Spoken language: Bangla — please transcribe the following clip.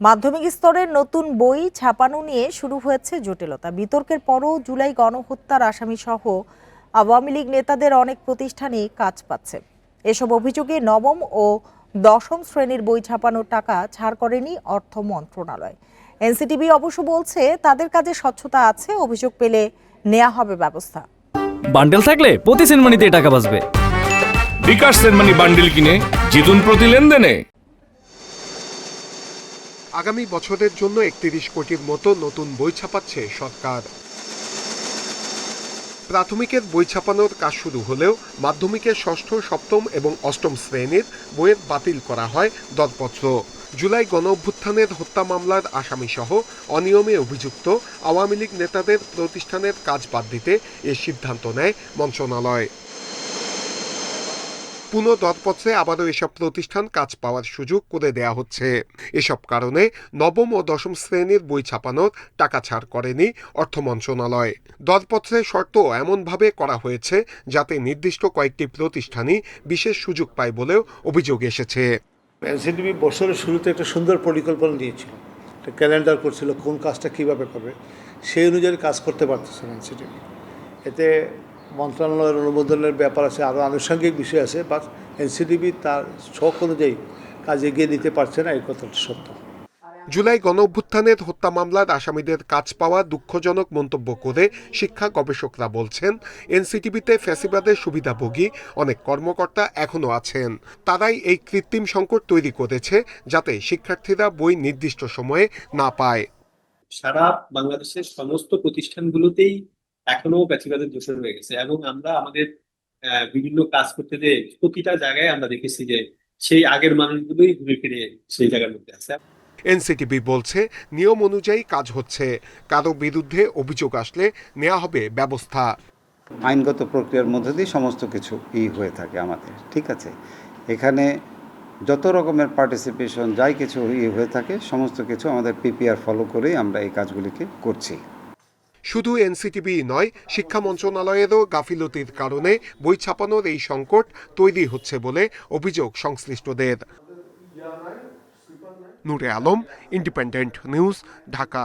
মাধ্যমিক স্তরের নতুন বই ছাপানো নিয়ে শুরু হয়েছে জটিলতা। বিতর্কের পরও জুলাই গণহত্যার আসামি সহ আওয়ামী লীগ নেতাদের অনেক প্রতিষ্ঠানই কাজ পাচ্ছে। এসব অভিযোগে নবম ও দশম শ্রেণীর বই ছাপানোর টাকা ছাড় করেনি অর্থ মন্ত্রণালয়। এনসিটিবি অবশ্য বলছে তাদের কাজে স্বচ্ছতা আছে, অভিযোগ পেলে নেওয়া হবে ব্যবস্থা। বান্ডেল থাকলে প্রতি সেনমানিতে টাকা বাঁচবে। বিকাশ সেনমানি বান্ডেল কিনে জিতুন প্রতি লেনদেনে। আগামী বছরের জন্য ৩১ কোটির মতো নতুন বই ছাপাচ্ছে সরকার। প্রাথমিকের বই ছাপানোর কাজ শুরু হলেও মাধ্যমিকের ষষ্ঠ, সপ্তম এবং অষ্টম শ্রেণীর বইয়ের বাতিল করা হয় দরপত্র। জুলাই গণঅভ্যুত্থানের হত্যা মামলার আসামিসহ অনিয়মে অভিযুক্ত আওয়ামী লীগ নেতাদের প্রতিষ্ঠানের কাজ বাদ দিতে এ সিদ্ধান্ত নেয় মন্ত্রণালয়। পুনঃ দরপত্রে আবারও এসব প্রতিষ্ঠান কাজ পাওয়ার সুযোগ করে দেয়া হচ্ছে। এসব কারণে নবম ও দশম শ্রেণীর বই ছাপানোর টাকা ছাড় করেনি অর্থ মন্ত্রণালয়। দরপত্রের শর্ত এমনভাবে করা হয়েছে যাতে নির্দিষ্ট কয়েকটি প্রতিষ্ঠানই বিশেষ সুযোগ পায় বলেও অভিযোগ এসেছে। এনসিটিবি বছরের শুরুতে একটা সুন্দর পরিকল্পনা দিয়েছিল, একটা ক্যালেন্ডার করছিল কোন কাজটা কীভাবে করবে, সেই অনুযায়ী কাজ করতে পারতেছে এনসিটিবি। এতে মন্ত্রণালয়ের অনুমোদনের ব্যাপার আছে, আরও আনুষঙ্গিক বিষয় আছে, বাট এনসিটিবি তার শখ অনুযায়ী কাজ এগিয়ে নিতে পারছে না, এই কথাটা সত্য। জুলাই গণঅভ্যুত্থানের হত্যা মামলার আসামিদের কাজ পাওয়া দুঃখজনক মন্তব্য করে শিক্ষা গবেষকরা বলছেন, এনসিটিবিতে ফ্যাসিবাদের সুবিধাভোগী অনেক কর্মকর্তা এখনো আছেন। তারাই এই কৃত্রিম সংকট তৈরি করেছে যাতে শিক্ষার্থীরা বই নির্দিষ্ট সময়ে না পায়। সারা বাংলাদেশের সমস্ত প্রতিষ্ঠানগুলোতেই এখনো ফ্যাসিবাদের দোষর রয়ে গেছে এবং আমরা আমাদের বিভিন্ন কাজ করতে যে প্রতিটা জায়গায় আমরা দেখেছি যে সেই আগের মানুষগুলোই ঘুরে ফিরে সেই জায়গার মধ্যে আছে। এনসিটিবি বলছে নিয়ম অনুযায়ী কাজ হচ্ছে, কারো বিরুদ্ধে অভিযোগ আসলে নেওয়া হবে ব্যবস্থা। আইনগত প্রক্রিয়ার মধ্যে দিয়ে সমস্ত কিছু হয়ে থাকে আমাদের, ঠিক আছে। এখানে যত রকমের পার্টিসিপেশন যাই কিছু হয়ে থাকে সমস্ত কিছু আমাদের পিপিআর ফলো করেই আমরা এই কাজগুলিকে করছি। শুধু এনসিটিবি নয়, শিক্ষা মন্ত্রণালয়েরও গাফিলতির কারণে বই ছাপানোর এই সংকট তৈরি হচ্ছে বলে অভিযোগ সংশ্লিষ্টদের। নূরে আলম, ইন্ডিপেন্ডেন্ট নিউজ, ঢাকা।